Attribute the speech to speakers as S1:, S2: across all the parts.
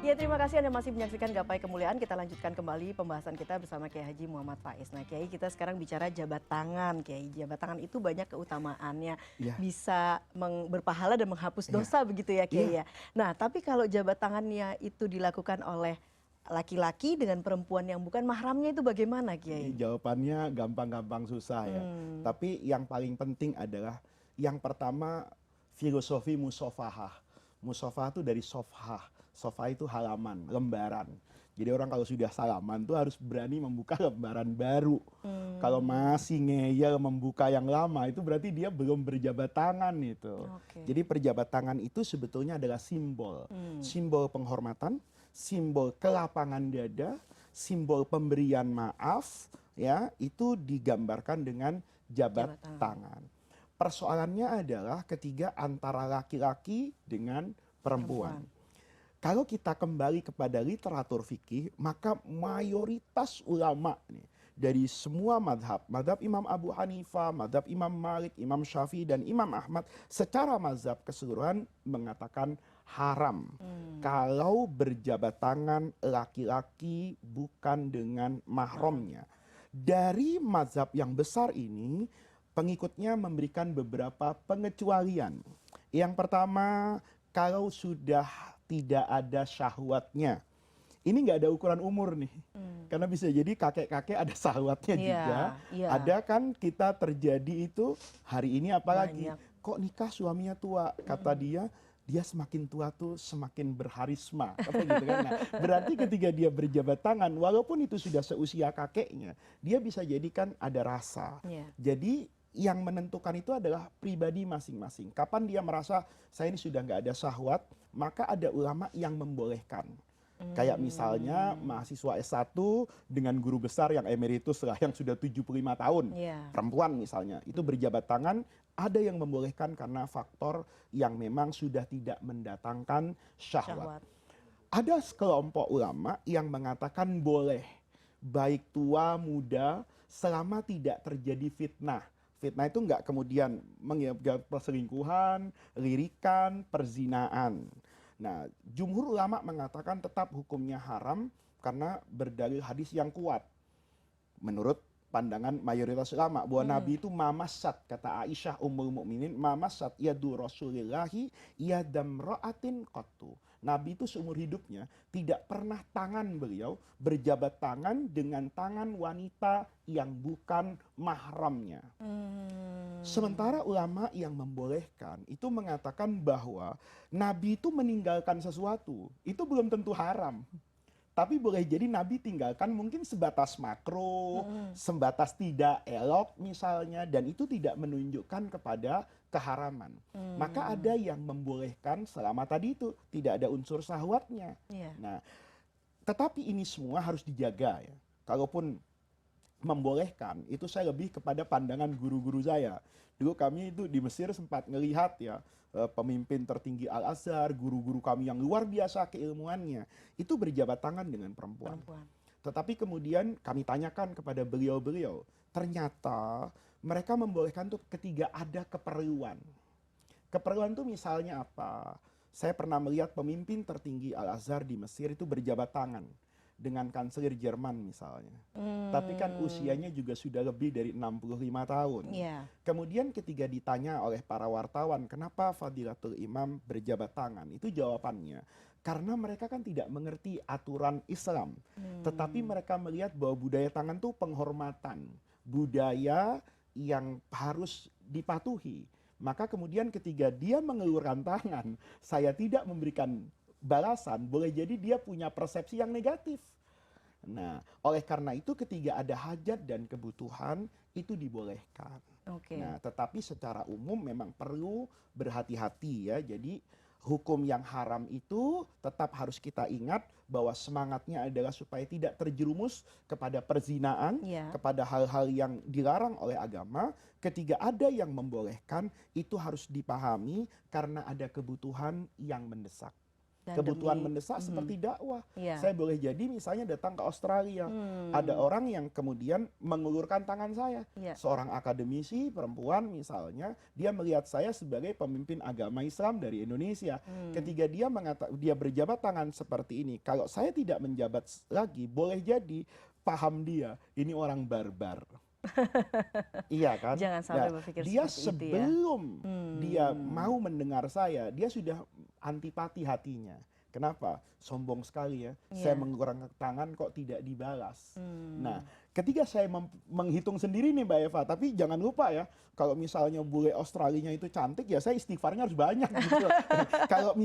S1: Ya, terima kasih Anda masih menyaksikan Gapai Kemuliaan. Kita lanjutkan kembali pembahasan kita bersama Kiai Haji Muhammad Faiz. Nah, Kiai, kita sekarang bicara jabat tangan, Kiai. Jabat tangan itu banyak keutamaannya.
S2: Iya,
S1: Bisa berpahala dan menghapus
S2: iya,
S1: dosa begitu ya, Kiai
S2: iya.
S1: ya. Nah, tapi kalau jabat tangannya itu dilakukan oleh laki-laki dengan perempuan yang bukan mahramnya itu bagaimana,
S2: Ini
S1: Kiai?
S2: jawabannya gampang-gampang susah ya.
S1: Hmm,
S2: Tapi yang paling penting adalah yang pertama filosofi musofahah. Musofahah itu dari sofhah. Sofhah itu halaman, lembaran. Jadi orang kalau sudah salaman tuh harus berani membuka lembaran baru. Kalau
S1: hmm,
S2: masih ngeyel membuka yang lama itu berarti dia belum berjabat tangan itu.
S1: oke.
S2: Jadi perjabat tangan itu sebetulnya adalah simbol.
S1: Hmm,
S2: Simbol penghormatan, simbol kelapangan dada, simbol pemberian maaf, ya, itu digambarkan dengan jabat
S1: jabat tangan.
S2: tangan. Persoalannya adalah ketiga antara laki-laki dengan perempuan.
S1: Perempuan.
S2: Kalau kita kembali kepada literatur fikih, maka mayoritas ulama nih, dari semua madhab, madhab Imam Abu Hanifah, madhab Imam Malik, Imam Syafi'i, dan Imam Ahmad, secara mazhab keseluruhan mengatakan haram.
S1: Hmm,
S2: Kalau berjabat tangan laki-laki bukan dengan
S1: mahram.
S2: mahramnya. Dari mazhab yang besar ini, pengikutnya memberikan beberapa pengecualian. Yang pertama, kalau sudah tidak ada syahwatnya. Ini nggak ada ukuran umur nih.
S1: Hmm.
S2: Karena bisa jadi kakek-kakek ada syahwatnya
S1: Iya,
S2: juga.
S1: iya,
S2: Ada kan kita terjadi itu hari ini apalagi.
S1: banyak.
S2: Kok nikah suaminya tua? Kata dia semakin tua tuh semakin berharisma. Kata gitu kan. Nah, berarti ketika dia berjabat tangan, walaupun itu sudah seusia kakeknya, dia bisa jadikan ada rasa.
S1: Iya.
S2: Jadi yang menentukan itu adalah pribadi masing-masing. Kapan dia merasa saya ini sudah nggak ada syahwat, maka ada ulama yang membolehkan. Kayak misalnya
S1: Hmm,
S2: mahasiswa S1 dengan guru besar yang emeritus lah, yang sudah 75 tahun.
S1: iya,
S2: Perempuan misalnya, itu berjabat tangan, ada yang membolehkan karena faktor yang memang sudah tidak mendatangkan syahwat.
S1: syahwat.
S2: Ada sekelompok ulama yang mengatakan boleh, baik tua, muda, selama tidak terjadi fitnah. Fitnah itu enggak kemudian mengiyakan perselingkuhan, lirikan, perzinaan. Nah, jumhur ulama mengatakan tetap hukumnya haram karena berdalil hadis yang kuat. Menurut pandangan mayoritas ulama bahwa
S1: Hmm.
S2: Nabi itu mamasat, kata Aisyah Ummul Mukminin, mamasat yadu Rasulillahi yadam ra'atin qattu. Nabi itu seumur hidupnya tidak pernah tangan beliau berjabat tangan dengan tangan wanita yang bukan mahramnya.
S1: Hmm.
S2: Sementara ulama yang membolehkan itu mengatakan bahwa Nabi itu meninggalkan sesuatu, itu belum tentu haram. Tapi boleh jadi Nabi tinggalkan mungkin sebatas makruh,
S1: Hmm.
S2: sebatas tidak elok misalnya, dan itu tidak menunjukkan kepada keharaman. Maka
S1: Hmm.
S2: ada yang membolehkan selama tadi itu tidak ada unsur syahwatnya.
S1: Iya.
S2: Nah, tetapi ini semua harus dijaga ya. Kalaupun membolehkan, itu saya lebih kepada pandangan guru-guru saya. Dulu kami itu di Mesir sempat ngelihat ya, pemimpin tertinggi Al-Azhar, guru-guru kami yang luar biasa keilmuannya, itu berjabat tangan dengan perempuan.
S1: Perempuan.
S2: Tetapi kemudian kami tanyakan kepada beliau-beliau, ternyata mereka membolehkan tuh ketika ada keperluan. Keperluan itu misalnya apa? Saya pernah melihat pemimpin tertinggi Al-Azhar di Mesir itu berjabat tangan dengan kanselir Jerman misalnya. Tapi kan
S1: Hmm.
S2: usianya juga sudah lebih dari 65 tahun.
S1: Iya.
S2: Kemudian ketika ditanya oleh para wartawan, kenapa Fadilatul Imam berjabat tangan? Itu jawabannya. Karena mereka kan tidak mengerti aturan Islam. Tetapi
S1: Hmm.
S2: mereka melihat bahwa budaya tangan itu penghormatan. Budaya yang harus dipatuhi. Maka kemudian ketika dia mengelurkan tangan, saya tidak memberikan balasan, boleh jadi dia punya persepsi yang negatif. Nah, oleh karena itu ketika ada hajat dan kebutuhan itu dibolehkan.
S1: Oke.
S2: Nah, tetapi secara umum memang perlu berhati-hati ya. Jadi hukum yang haram itu tetap harus kita ingat bahwa semangatnya adalah supaya tidak terjerumus kepada perzinaan,
S1: Iya.
S2: kepada hal-hal yang dilarang oleh agama. Ketika ada yang membolehkan, itu harus dipahami karena ada kebutuhan yang mendesak.
S1: Dan
S2: Kebutuhan
S1: demi
S2: mendesak seperti dakwah.
S1: iya.
S2: Saya boleh jadi misalnya datang ke Australia. Ada orang yang kemudian mengulurkan tangan saya.
S1: Iya.
S2: Seorang akademisi perempuan misalnya, dia melihat saya sebagai pemimpin agama Islam dari Indonesia. Ketika dia berjabat tangan seperti ini, kalau saya tidak menjabat lagi, boleh jadi paham dia, ini orang barbar. Iya kan?
S1: Jangan sampai
S2: Nah,
S1: berpikir
S2: dia
S1: seperti itu ya.
S2: sebelum dia mau mendengar saya, dia sudah antipati hatinya. Kenapa? Sombong sekali ya. Saya
S1: Iya.
S2: mengulurkan tangan kok tidak dibalas.
S1: Hmm.
S2: Nah, ketika saya menghitung sendiri nih Mbak Eva, tapi jangan lupa ya, kalau misalnya bule Australinya itu cantik, ya saya istighfarnya harus banyak gitu.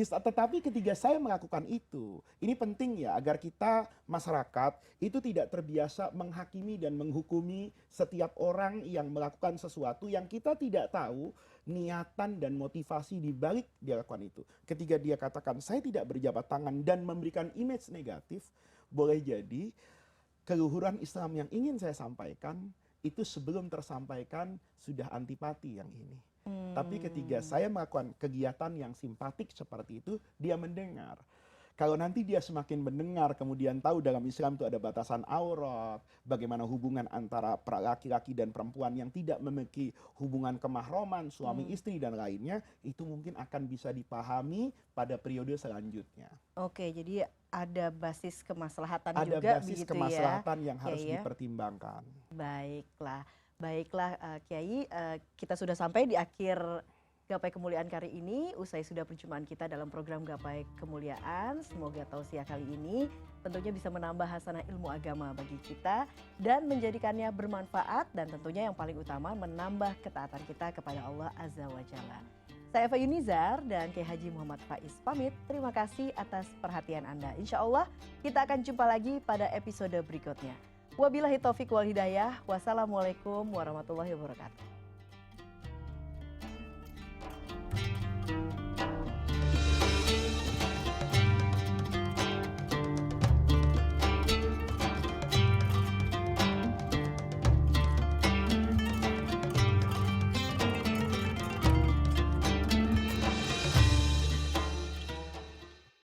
S2: Tetapi ketika saya melakukan itu, ini penting ya agar kita masyarakat itu tidak terbiasa menghakimi dan menghukumi setiap orang yang melakukan sesuatu yang kita tidak tahu niatan dan motivasi di balik dia lakukan itu. Ketika dia katakan saya tidak berjabat tangan dan memberikan image negatif, boleh jadi keluhuran Islam yang ingin saya sampaikan itu sebelum tersampaikan sudah antipati yang ini. Tapi ketika saya melakukan kegiatan yang simpatik seperti itu, dia mendengar. Kalau nanti dia semakin mendengar, kemudian tahu dalam Islam itu ada batasan aurat, bagaimana hubungan antara laki-laki dan perempuan yang tidak memiliki hubungan kemahroman, suami istri dan lainnya, itu mungkin akan bisa dipahami pada periode selanjutnya.
S1: Oke, jadi ada basis kemaslahatan
S2: Ada
S1: juga
S2: basis
S1: begitu
S2: kemaslahatan yang
S1: ya,
S2: harus
S1: Kiai ya.
S2: dipertimbangkan.
S1: Baiklah Kiai, kita sudah sampai di akhir Gapai Kemuliaan kali ini. Usai sudah perjumpaan kita dalam program Gapai Kemuliaan. Semoga tausiah kali ini tentunya bisa menambah hasanah ilmu agama bagi kita dan menjadikannya bermanfaat, dan tentunya yang paling utama menambah ketaatan kita kepada Allah Azza wa Jalla. Saya Eva Yunizar dan Kiai Haji Muhammad Faiz pamit. Terima kasih atas perhatian Anda. Insya Allah kita akan jumpa lagi pada episode berikutnya. Wabillahi taufiq wal hidayah. Wassalamualaikum warahmatullahi wabarakatuh.